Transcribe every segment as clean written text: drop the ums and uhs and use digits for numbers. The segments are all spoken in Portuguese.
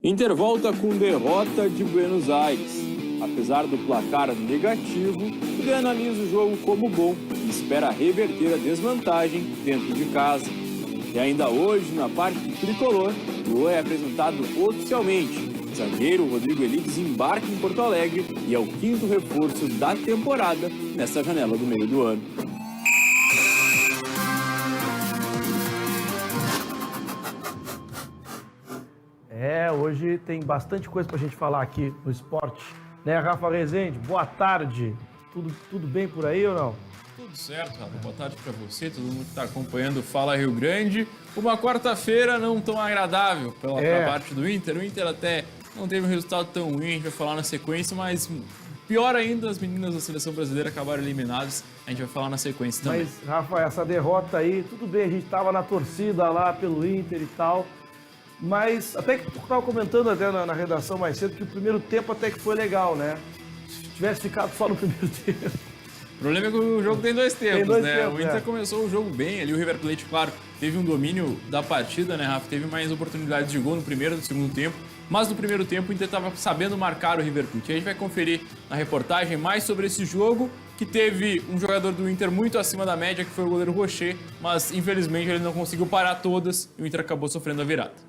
Inter volta com derrota de Buenos Aires. Apesar do placar negativo, ele analisa o jogo como bom e espera reverter a desvantagem dentro de casa. E ainda hoje, na parte tricolor, o Luan é apresentado oficialmente. O zagueiro Rodrigo Eli desembarca em Porto Alegre e é o 5º reforço da temporada nessa janela do meio do ano. Hoje tem bastante coisa pra gente falar aqui no esporte. Né, Rafa Rezende? Boa tarde. Tudo bem por aí ou não? Tudo certo, Rafa. Boa tarde pra você, todo mundo que tá acompanhando o Fala Rio Grande. Uma quarta-feira não tão agradável pra parte do Inter. O Inter até não teve um resultado tão ruim, a gente vai falar na sequência, mas pior ainda, as meninas da seleção brasileira acabaram eliminadas. A gente vai falar na sequência também. Mas, Rafa, essa derrota aí, tudo bem, a gente tava na torcida lá pelo Inter e tal. Mas até que tu estava comentando até na redação mais cedo que o primeiro tempo até que foi legal, né? Se tivesse ficado só no primeiro tempo. O problema é que o jogo tem dois tempos, né? Tempos, o Inter começou o jogo bem, ali o River Plate, claro, teve um domínio da partida, né, Rafa? Teve mais oportunidades de gol no primeiro e no segundo tempo, mas no primeiro tempo o Inter estava sabendo marcar o River Plate. A gente vai conferir na reportagem mais sobre esse jogo, que teve um jogador do Inter muito acima da média, que foi o goleiro Rocher, mas infelizmente ele não conseguiu parar todas e o Inter acabou sofrendo a virada.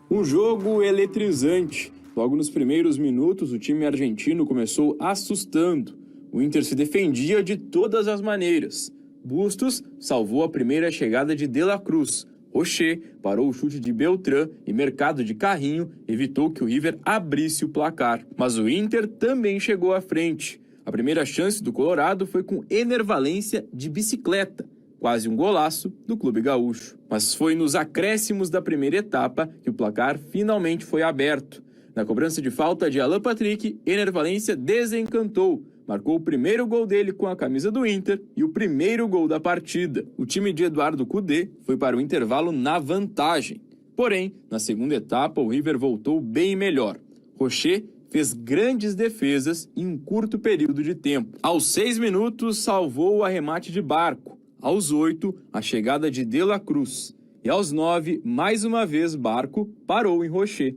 Um jogo eletrizante. Logo nos primeiros minutos, o time argentino começou assustando. O Inter se defendia de todas as maneiras. Bustos salvou a primeira chegada de De La Cruz. Rocher parou o chute de Beltrán e Mercado de Carrinho evitou que o River abrisse o placar. Mas o Inter também chegou à frente. A primeira chance do Colorado foi com Ener Valencia de bicicleta. Quase um golaço do Clube Gaúcho. Mas foi nos acréscimos da primeira etapa que o placar finalmente foi aberto. Na cobrança de falta de Alan Patrick, Ener Valencia desencantou. Marcou o primeiro gol dele com a camisa do Inter e o primeiro gol da partida. O time de Eduardo Cudê foi para o intervalo na vantagem. Porém, na segunda etapa, o River voltou bem melhor. Rocher fez grandes defesas em um curto período de tempo. Aos 6 minutos, salvou o arremate de Barco. Aos 8, a chegada de De La Cruz. E aos 9, mais uma vez, Barco parou em Rocher.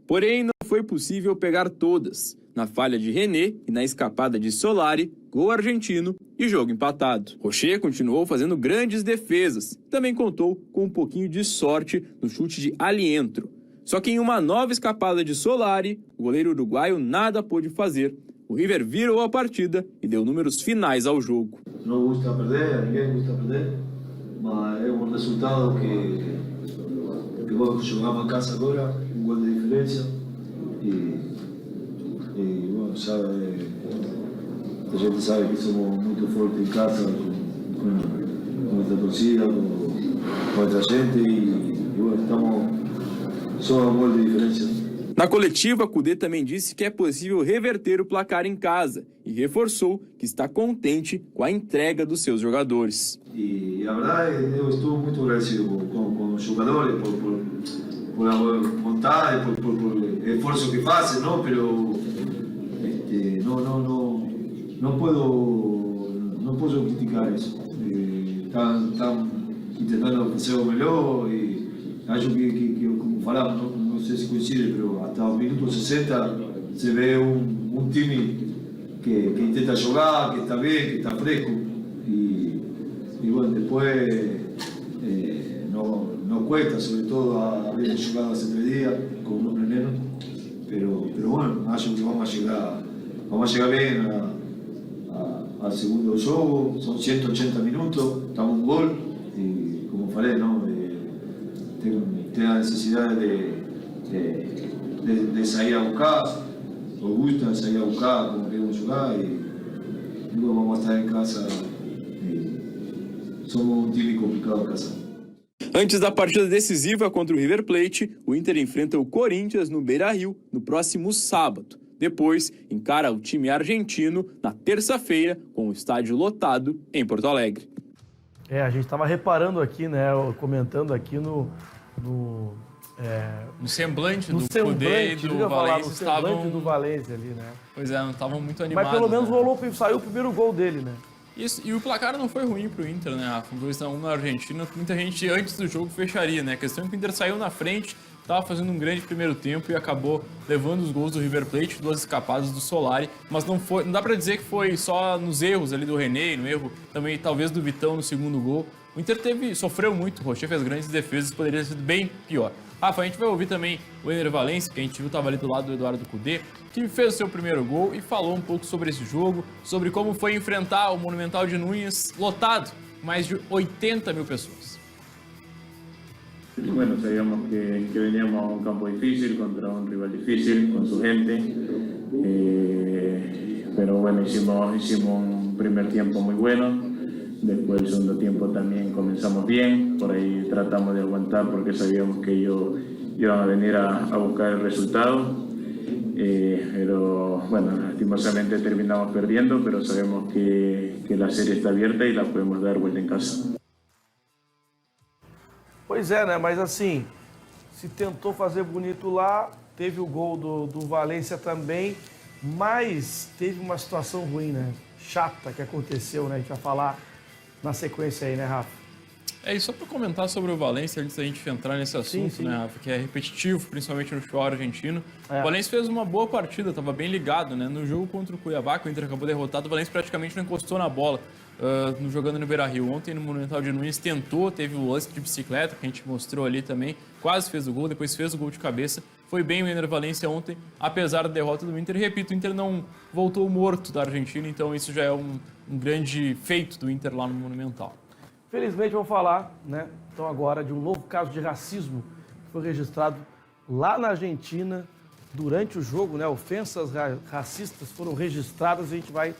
Porém, não foi possível pegar todas. Na falha de René e na escapada de Solari, gol argentino e jogo empatado. Rocher continuou fazendo grandes defesas. Também contou com um pouquinho de sorte no chute de Alientro. Só que em uma nova escapada de Solari, o goleiro uruguaio nada pôde fazer. O River virou a partida e deu números finais ao jogo. Não gusta perder, a ninguém gusta perder, mas é um resultado que jogamos em casa agora, gol de diferença e bueno, sabe, a gente sabe que somos muito fortes em casa com esta torcida, com esta gente e bueno, estamos só um gol de diferença. Na coletiva, Cudê também disse que é possível reverter o placar em casa e reforçou que está contente com a entrega dos seus jogadores. E a verdade, eu estou muito agradecido com os jogadores por a vontade, por o esforço que fazem, não? Pero não posso criticar isso. Estão tentando fazer o melhor e acho que como falamos, não sei se coincide, mas até o minuto 60 se vê um time que intenta jogar, que está bem, que está fresco e bueno, depois não cuesta, sobre todo haber jogado hace 3 días com um menos, pero bueno, acho que vamos a chegar bem ao segundo jogo, são 180 minutos, estamos um gol e como falei, não, tem a necessidade de sair a buscar, nos gusta sair a buscar como queremos jogar e luego vamos a estar em casa e somos um time complicado em casa. Antes da partida decisiva contra o River Plate, o Inter enfrenta o Corinthians no Beira-Rio no próximo sábado. Depois, encara o time argentino na terça-feira com o estádio lotado em Porto Alegre. A gente estava reparando aqui, né, comentando aqui no semblante do Cudê e do Valencia estavam... do Valência ali, né? Pois é, não estavam muito animados. Mas pelo menos né? saiu o primeiro gol dele, né? Isso, e o placar não foi ruim pro Inter, né, Rafa? 2-1 na Argentina, muita gente antes do jogo fecharia, né? A questão é que o Inter saiu na frente, estava fazendo um grande primeiro tempo e acabou levando os gols do River Plate, 2 escapadas do Solari, mas não dá para dizer que foi só nos erros ali do René, no erro também talvez do Vitão no segundo gol. O Inter sofreu muito, o Rocher fez grandes defesas, poderia ter sido bem pior. Rafa, a gente vai ouvir também o Ener Valencia, que a gente viu estava ali do lado do Eduardo Cudê, que fez o seu primeiro gol e falou um pouco sobre esse jogo, sobre como foi enfrentar o Monumental de Núñez lotado, mais de 80 mil pessoas. Bueno, sabíamos que veníamos a un campo difícil, contra un rival difícil, con su gente, pero bueno, hicimos un primer tiempo muy bueno. Después del segundo tiempo también comenzamos bien, por ahí tratamos de aguantar porque sabíamos que ellos iban a venir a buscar el resultado, pero bueno, lastimosamente terminamos perdiendo, pero sabemos que la serie está abierta y la podemos dar vuelta en casa. Pois é, né? Mas assim, se tentou fazer bonito lá, teve o gol do Valencia também, mas teve uma situação ruim, né? Chata que aconteceu, né? A gente vai falar na sequência aí, né, Rafa? E só para comentar sobre o Valencia, antes da gente entrar nesse assunto, sim. né, Rafa, que é repetitivo, principalmente no futebol argentino. O Valencia fez uma boa partida, estava bem ligado, né? No jogo contra o Cuiabá, que o Inter acabou derrotado, o Valencia praticamente não encostou na bola, jogando no Beira-Rio. Ontem no Monumental de Núñez tentou, teve o lance de bicicleta, que a gente mostrou ali também, quase fez o gol, depois fez o gol de cabeça. Foi bem o Ener Valencia ontem, apesar da derrota do Inter. Repito, o Inter não voltou morto da Argentina, então isso já é um grande feito do Inter lá no Monumental. Felizmente vamos falar, né, então agora de um novo caso de racismo que foi registrado lá na Argentina durante o jogo, né, ofensas racistas foram registradas e a gente vai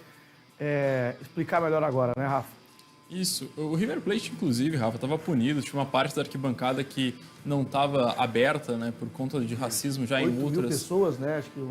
explicar melhor agora, né, Rafa? Isso, o River Plate, inclusive, Rafa, estava punido, tinha uma parte da arquibancada que não estava aberta, né, por conta de racismo já em 8 outras... mil pessoas, né, acho que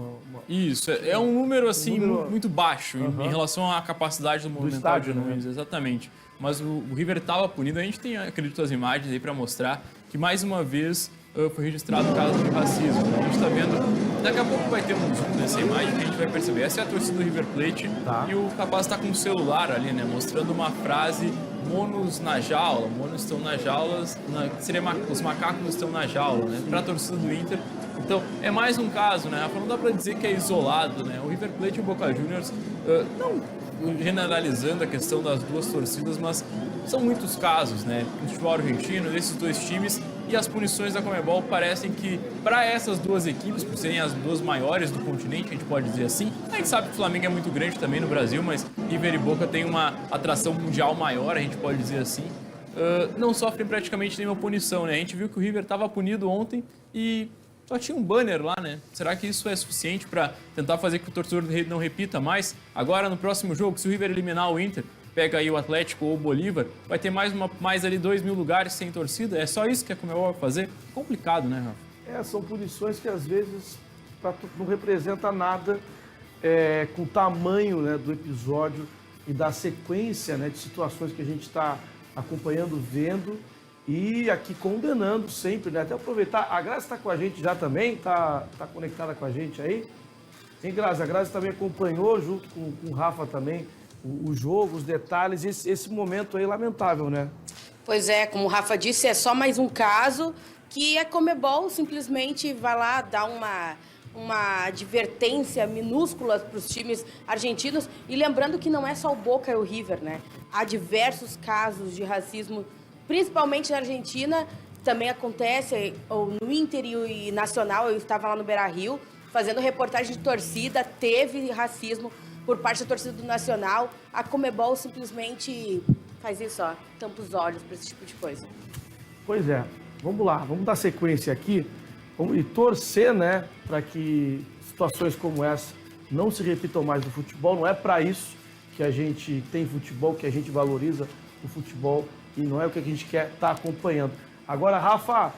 Isso, é um número, assim, muito baixo em relação à capacidade do Monumental de Núñez, exatamente. Mas o River estava punido, a gente tem, acredito, as imagens aí para mostrar que, mais uma vez, foi registrado o caso de racismo. A gente está vendo, daqui a pouco vai ter um zoom nessa imagem que a gente vai perceber. Essa é a torcida do River Plate e o rapaz está com um celular ali, né, mostrando uma frase: monos na jaula, monos estão na jaula, seria os macacos estão na jaula, né, para a torcida do Inter. Então, é mais um caso, né, Rafa? Não dá para dizer que é isolado, né? O River Plate e o Boca Juniors, não generalizando a questão das duas torcidas, mas são muitos casos, né, no futebol argentino, desses dois times, e as punições da Conmebol parecem que, para essas duas equipes, por serem as duas maiores do continente, a gente pode dizer assim, a gente sabe que o Flamengo é muito grande também no Brasil, mas River e Boca tem uma atração mundial maior, a gente pode dizer assim, não sofrem praticamente nenhuma punição, né? A gente viu que o River estava punido ontem e só tinha um banner lá, né? Será que isso é suficiente para tentar fazer com que o torcedor não repita mais? Agora, no próximo jogo, se o River eliminar o Inter, pega aí o Atlético ou o Bolívar, vai ter mais ali 2 mil lugares sem torcida? É só isso que a Conmebol vai fazer? Complicado, né, Rafa? São punições que às vezes não representa nada com o tamanho, né, do episódio e da sequência, né, de situações que a gente está acompanhando, vendo e aqui condenando sempre, né? Até aproveitar, a Grazi está com a gente já também, tá conectada com a gente aí. Hein, Grazi? A Grazi também acompanhou junto com o Rafa também o jogo, os detalhes, esse momento aí lamentável, né? Pois é, como o Rafa disse, é só mais um caso que a Conmebol simplesmente vai lá dar uma advertência minúscula para os times argentinos. E lembrando que não é só o Boca e o River, né? Há diversos casos de racismo, principalmente na Argentina. Também acontece no Inter e Nacional. Eu estava lá no Beira-Rio fazendo reportagem de torcida, teve racismo por parte da torcida do Nacional. A Conmebol simplesmente faz isso, ó, tampa os olhos para esse tipo de coisa. Pois é, vamos lá, vamos dar sequência aqui e torcer, né, para que situações como essa não se repitam mais no futebol. Não é para isso que a gente tem futebol, que a gente valoriza o futebol e não é o que a gente quer estar acompanhando. Agora, Rafa,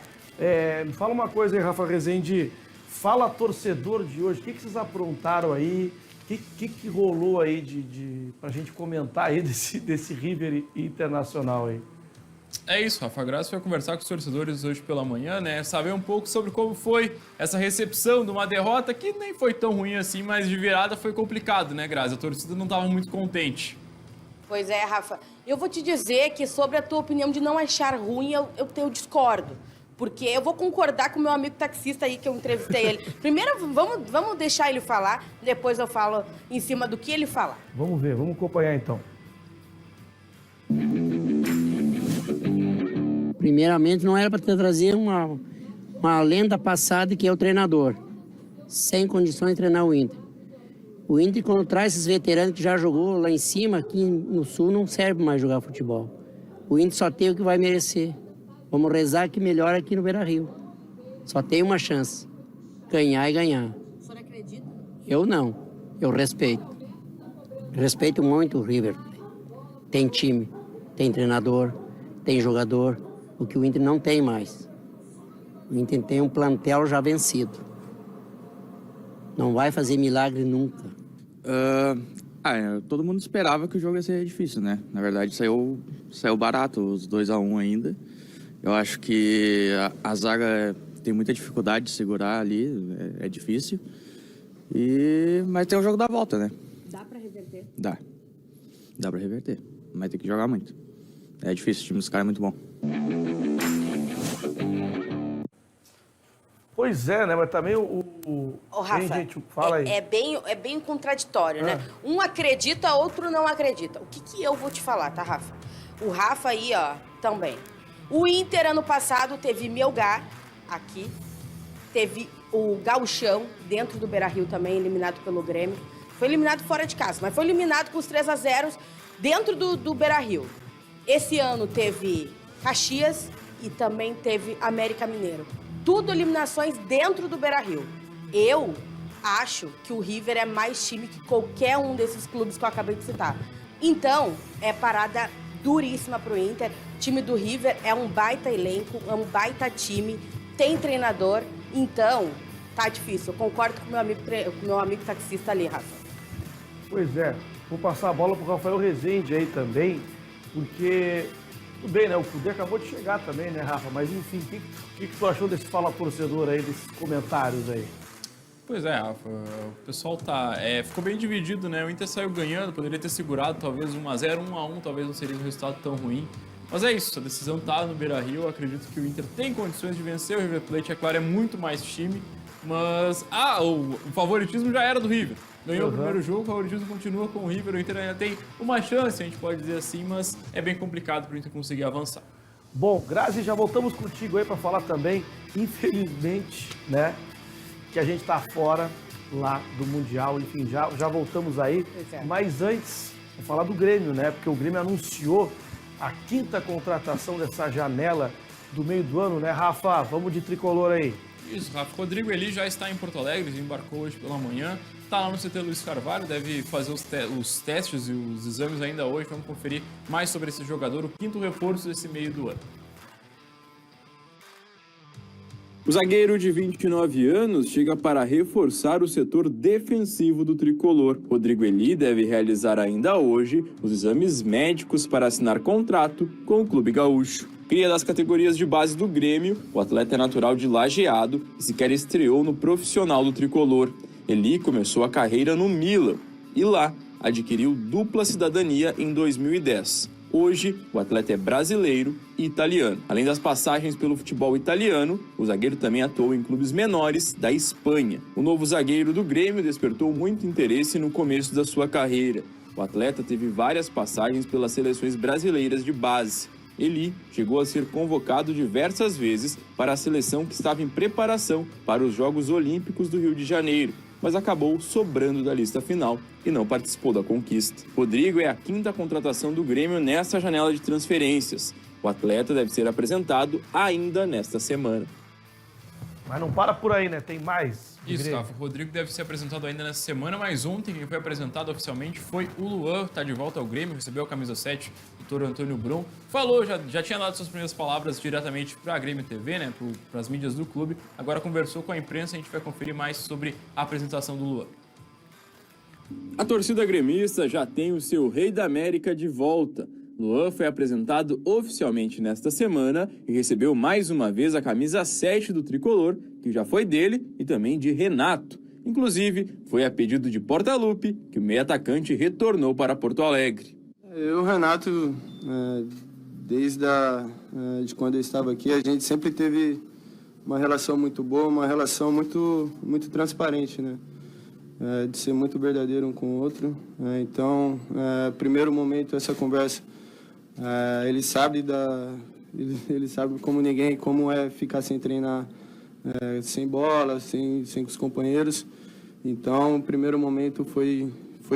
me fala uma coisa aí, Rafa Rezende, fala torcedor de hoje, o que vocês aprontaram aí? O que rolou aí pra gente comentar aí desse River Internacional aí? É isso, Rafa. A Grazi foi conversar com os torcedores hoje pela manhã, né? Saber um pouco sobre como foi essa recepção de uma derrota que nem foi tão ruim assim, mas de virada foi complicado, né, Grazi? A torcida não estava muito contente. Pois é, Rafa. Eu vou te dizer que sobre a tua opinião de não achar ruim, eu discordo. Porque eu vou concordar com o meu amigo taxista aí, que eu entrevistei ele. Primeiro, vamos deixar ele falar, depois eu falo em cima do que ele falar. Vamos ver, vamos acompanhar então. Primeiramente, não era para trazer uma lenda passada que é o treinador, sem condições de treinar o Inter. O Inter, quando traz esses veteranos que já jogou lá em cima, aqui no Sul, não serve mais jogar futebol. O Inter só tem o que vai merecer. Vamos rezar que melhora aqui no Beira-Rio. Só tem uma chance, ganhar e ganhar. O senhor acredita? Eu não, eu respeito. Respeito muito o River. Tem time, tem treinador, tem jogador, o que o Inter não tem mais. O Inter tem um plantel já vencido. Não vai fazer milagre nunca. Todo mundo esperava que o jogo ia ser difícil, né? Na verdade, saiu barato, os 2-1 ainda. Eu acho que a zaga tem muita dificuldade de segurar ali, é difícil. Mas tem o jogo da volta, né? Dá pra reverter? Dá pra reverter, mas tem que jogar muito. É difícil, o time dos caras é muito bom. Pois é, né? Mas também Ô, Rafa, tem gente, fala aí. É bem contraditório, né? Um acredita, outro não acredita. O que eu vou te falar, tá, Rafa? O Rafa aí, ó, também. O Inter, ano passado, teve Melgar aqui. Teve o Gauchão, dentro do Beira-Rio também, eliminado pelo Grêmio. Foi eliminado fora de casa, mas foi eliminado com os 3-0 dentro do Beira-Rio. Esse ano teve Caxias e também teve América Mineiro. Tudo eliminações dentro do Beira-Rio. Eu acho que o River é mais time que qualquer um desses clubes que eu acabei de citar. Então, é parada duríssima pro Inter. O time do River é um baita elenco, é um baita time, tem treinador. Então, tá difícil. Eu concordo com o meu amigo taxista ali, Rafa. Pois é. Vou passar a bola pro Rafael Rezende aí também, porque... Tudo bem, né? O Cudê acabou de chegar também, né, Rafa? Mas, enfim, o que tu achou desse Fala Torcedor aí, desses comentários aí? Pois é, Rafa, o pessoal ficou bem dividido, né? O Inter saiu ganhando, poderia ter segurado talvez 1-0, 1-1, talvez não seria um resultado tão ruim. Mas é isso, a decisão tá no Beira-Rio, eu acredito que o Inter tem condições de vencer, o River Plate, é claro, é muito mais time, mas o favoritismo já era do River. Ganhou o primeiro jogo, o favoritismo continua com o River, o Inter ainda tem uma chance, a gente pode dizer assim, mas é bem complicado para o Inter conseguir avançar. Bom, Grazi, já voltamos contigo aí para falar também, infelizmente, né, que a gente tá fora lá do Mundial, enfim, já voltamos aí, mas antes, vou falar do Grêmio, né, porque o Grêmio anunciou a 5ª contratação dessa janela do meio do ano, né, Rafa? Vamos de tricolor aí. Isso, Rafa. Rodrigo Eli já está em Porto Alegre, ele embarcou hoje pela manhã, está lá no CT Luiz Carvalho, deve fazer os testes e os exames ainda hoje. Vamos conferir mais sobre esse jogador, o 5º reforço desse meio do ano. O zagueiro de 29 anos chega para reforçar o setor defensivo do tricolor. Rodrigo Eli deve realizar ainda hoje os exames médicos para assinar contrato com o clube gaúcho. Cria das categorias de base do Grêmio, o atleta é natural de Lajeado e sequer estreou no profissional do tricolor. Eli começou a carreira no Milan e lá adquiriu dupla cidadania em 2010. Hoje, o atleta é brasileiro e italiano. Além das passagens pelo futebol italiano, o zagueiro também atuou em clubes menores da Espanha. O novo zagueiro do Grêmio despertou muito interesse no começo da sua carreira. O atleta teve várias passagens pelas seleções brasileiras de base. Eli chegou a ser convocado diversas vezes para a seleção que estava em preparação para os Jogos Olímpicos do Rio de Janeiro, mas acabou sobrando da lista final e não participou da conquista. Rodrigo é a 5ª contratação do Grêmio nesta janela de transferências. O atleta deve ser apresentado ainda nesta semana. Mas não para por aí, né? Tem mais. Isso, Rafa. O Rodrigo deve ser apresentado ainda nessa semana, mas ontem quem foi apresentado oficialmente foi o Luan, está de volta ao Grêmio, recebeu a camisa 7 do Dr. Antônio Brum. Falou, já tinha dado suas primeiras palavras diretamente para a Grêmio TV, né, para as mídias do clube. Agora conversou com a imprensa, a gente vai conferir mais sobre a apresentação do Luan. A torcida gremista já tem o seu Rei da América de volta. Luan foi apresentado oficialmente nesta semana e recebeu mais uma vez a camisa 7 do tricolor, que já foi dele e também de Renato. Inclusive, foi a pedido de Portaluppi que o meio atacante retornou para Porto Alegre. O Renato desde de quando eu estava aqui, a gente sempre teve uma relação muito boa, uma relação muito transparente, né? De ser muito verdadeiro um com o outro. Então, primeiro momento, essa conversa, ele sabe como ninguém, como é ficar sem treinar, sem bola, sem os companheiros. Então, o primeiro momento foi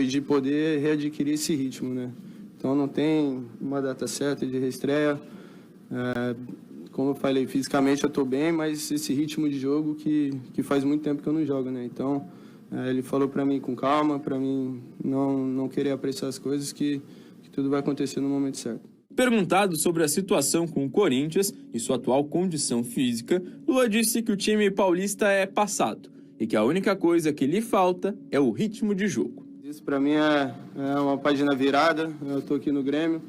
de poder readquirir esse ritmo, né? Então, não tem uma data certa de reestreia. Como eu falei, fisicamente eu estou bem, mas esse ritmo de jogo que faz muito tempo que eu não jogo, né? Então, ele falou para mim com calma, para mim não querer apressar as coisas, que tudo vai acontecer no momento certo. Perguntado sobre a situação com o Corinthians e sua atual condição física, Lua disse que o time paulista é passado e que a única coisa que lhe falta é o ritmo de jogo. Isso para mim é uma página virada, eu estou aqui no Grêmio,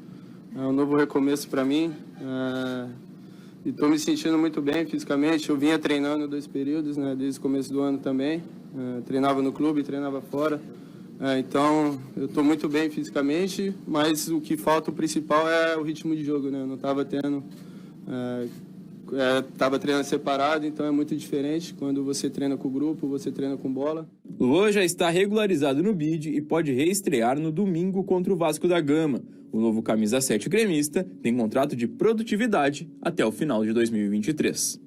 é um novo recomeço para mim. E estou me sentindo muito bem fisicamente. Eu vinha treinando 2 períodos, né, desde o começo do ano também. Treinava no clube, treinava fora. Então, eu estou muito bem fisicamente, mas o que falta, o principal, é o ritmo de jogo, né? Eu não estava tendo... Estava treinando separado, então é muito diferente quando você treina com o grupo, você treina com bola. Luan já está regularizado no BID e pode reestrear no domingo contra o Vasco da Gama. O novo camisa 7 gremista tem contrato de produtividade até o final de 2023.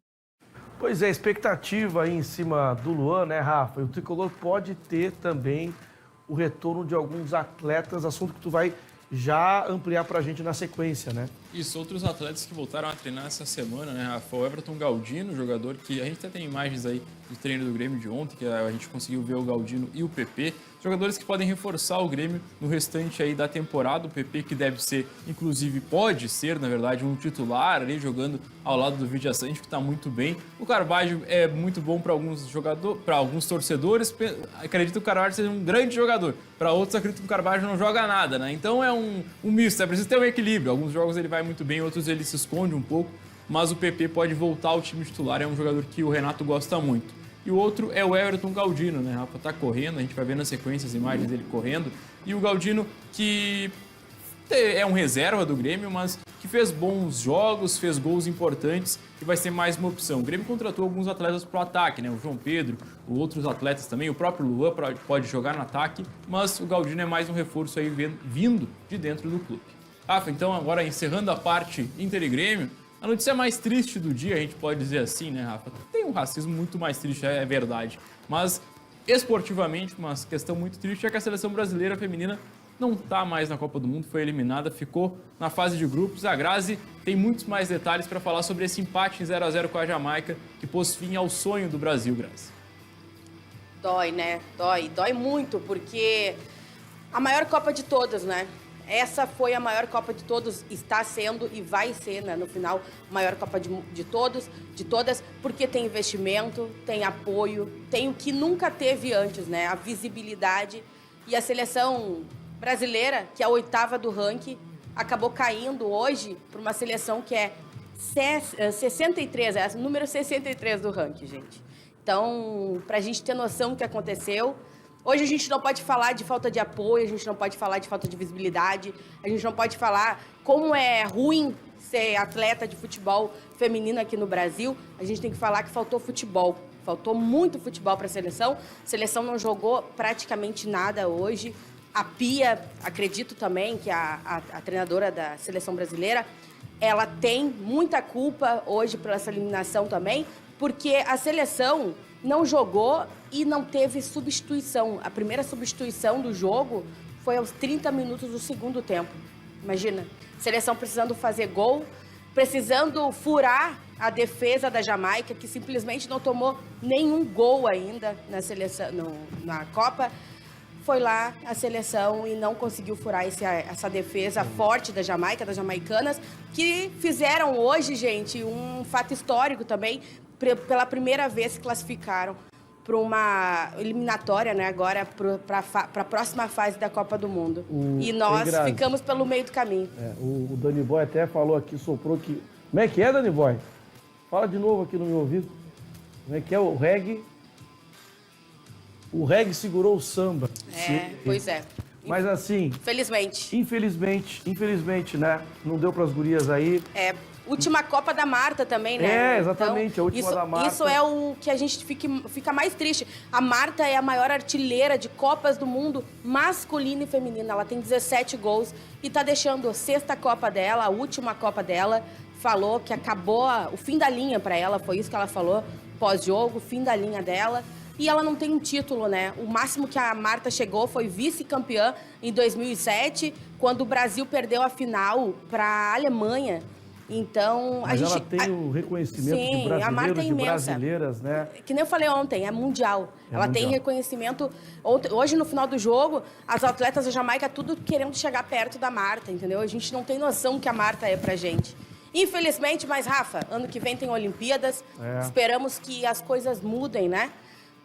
Pois é, expectativa aí em cima do Luan, né, Rafa? E o Tricolor pode ter também o retorno de alguns atletas, assunto que tu vai já ampliar pra gente na sequência, né? Isso, outros atletas que voltaram a treinar essa semana, né, Rafa? O Everton Galdino, jogador que a gente até tem imagens aí do treino do Grêmio de ontem, que a gente conseguiu ver o Galdino e o PP. Jogadores que podem reforçar o Grêmio no restante aí da temporada. O PP que deve ser, inclusive pode ser, na verdade, um titular ali jogando ao lado do Vidia Sante, que está muito bem. O Carvalho é muito bom para alguns jogadores, para alguns torcedores. Acredito que o Carvalho seja um grande jogador. Para outros, acredito que o Carvalho não joga nada, né? Então é um misto, é preciso ter um equilíbrio. Alguns jogos ele vai muito bem, outros ele se esconde um pouco. Mas o PP pode voltar ao time titular, é um jogador que o Renato gosta muito. E o outro é o Everton Galdino, né, Rafa? Tá correndo, a gente vai ver na sequência as imagens dele correndo. E o Galdino, que é um reserva do Grêmio, mas que fez bons jogos, fez gols importantes e vai ser mais uma opção. O Grêmio contratou alguns atletas para o ataque, né? O João Pedro, outros atletas também, o próprio Luan pode jogar no ataque, mas o Galdino é mais um reforço aí vindo de dentro do clube. Rafa, então agora encerrando a parte Inter e Grêmio, a notícia mais triste do dia, a gente pode dizer assim, né, Rafa? Tem um racismo muito mais triste, é verdade. Mas, esportivamente, uma questão muito triste é que a seleção brasileira feminina não está mais na Copa do Mundo, foi eliminada, ficou na fase de grupos. A Grazi tem muitos mais detalhes para falar sobre esse empate em 0-0 com a Jamaica, que pôs fim ao sonho do Brasil, Grazi. Dói, né? Dói muito, porque a maior Copa de todas, né? Essa foi a maior Copa de todos, está sendo e vai ser, né, no final, a maior Copa de todos, de todas, porque tem investimento, tem apoio, tem o que nunca teve antes, né? A visibilidade. E a seleção brasileira, que é a 8ª do ranking, acabou caindo hoje para uma seleção que é 63, é o número 63 do ranking, gente. Então, para a gente ter noção do que aconteceu, hoje a gente não pode falar de falta de apoio, a gente não pode falar de falta de visibilidade, a gente não pode falar como é ruim ser atleta de futebol feminino aqui no Brasil. A gente tem que falar que faltou futebol, faltou muito futebol para a seleção não jogou praticamente nada hoje. A Pia, acredito também que a treinadora da seleção brasileira, ela tem muita culpa hoje por essa eliminação também, porque a seleção não jogou e não teve substituição. A primeira substituição do jogo foi aos 30 minutos do segundo tempo. Imagina, seleção precisando fazer gol, precisando furar a defesa da Jamaica, que simplesmente não tomou nenhum gol ainda na seleção, na Copa. Foi lá a seleção e não conseguiu furar essa defesa forte da Jamaica, das jamaicanas, que fizeram hoje, gente, um fato histórico também. Pela primeira vez se classificaram para uma eliminatória, né, agora para a próxima fase da Copa do Mundo. E nós ficamos pelo meio do caminho. O Dani Boy até falou aqui, soprou que... Como é que é, Dani Boy? Fala de novo aqui no meu ouvido. Como é que é o reggae? O reggae segurou o samba. Pois é. Mas assim, Felizmente. infelizmente, né? Não deu pras gurias aí. Última Copa da Marta também, né? Exatamente, a última da Marta. Isso é o que a gente fica mais triste. A Marta é a maior artilheira de Copas do Mundo masculina e feminina. Ela tem 17 gols e tá deixando a 6ª Copa dela, a última Copa dela. Falou que acabou o fim da linha para ela, foi isso que ela falou pós-jogo, fim da linha dela. E ela não tem um título, né? O máximo que a Marta chegou foi vice-campeã em 2007, quando o Brasil perdeu a final para a Alemanha. Então, Mas ela tem o reconhecimento de brasileiros, a Marta é de imensa. brasileiras, né? Que nem eu falei ontem, é mundial. Ela tem reconhecimento. Hoje, no final do jogo, as atletas da Jamaica tudo querendo chegar perto da Marta, entendeu? A gente não tem noção que a Marta é pra gente. Infelizmente, mas Rafa, ano que vem tem Olimpíadas. Esperamos que as coisas mudem, né?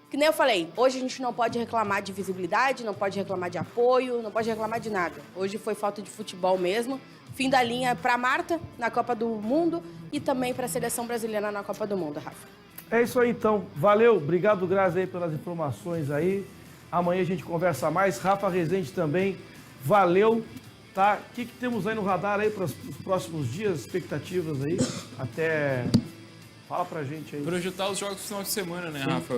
Que nem eu falei, hoje a gente não pode reclamar de visibilidade, não pode reclamar de apoio, não pode reclamar de nada. Hoje foi falta de futebol mesmo. Fim da linha para Marta na Copa do Mundo e também para a seleção brasileira na Copa do Mundo, Rafa. É isso aí, então. Valeu. Obrigado, Grazi, aí pelas informações aí. Amanhã a gente conversa mais. Rafa Rezende também. Valeu. Tá? O que temos aí no radar aí para os próximos dias? Expectativas aí? Até... Fala pra gente aí. Projetar os jogos do final de semana, né, Rafa?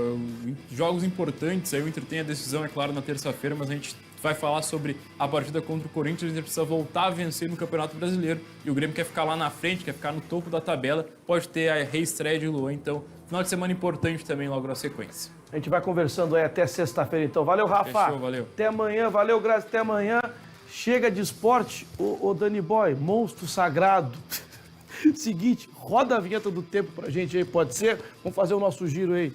Jogos importantes, aí o Inter tem a decisão, é claro, na terça-feira, mas a gente vai falar sobre a partida contra o Corinthians. O Inter precisa voltar a vencer no Campeonato Brasileiro e o Grêmio quer ficar lá na frente, quer ficar no topo da tabela, pode ter a reestreia de Luan, então final de semana importante também logo na sequência. A gente vai conversando aí até sexta-feira, então. Valeu, Rafa. Fechou, valeu. Até amanhã, valeu, Grazi, até amanhã. Chega de esporte, ô Dani Boy, monstro sagrado. Seguinte, roda a vinheta do tempo pra gente aí, pode ser? Vamos fazer o nosso giro aí.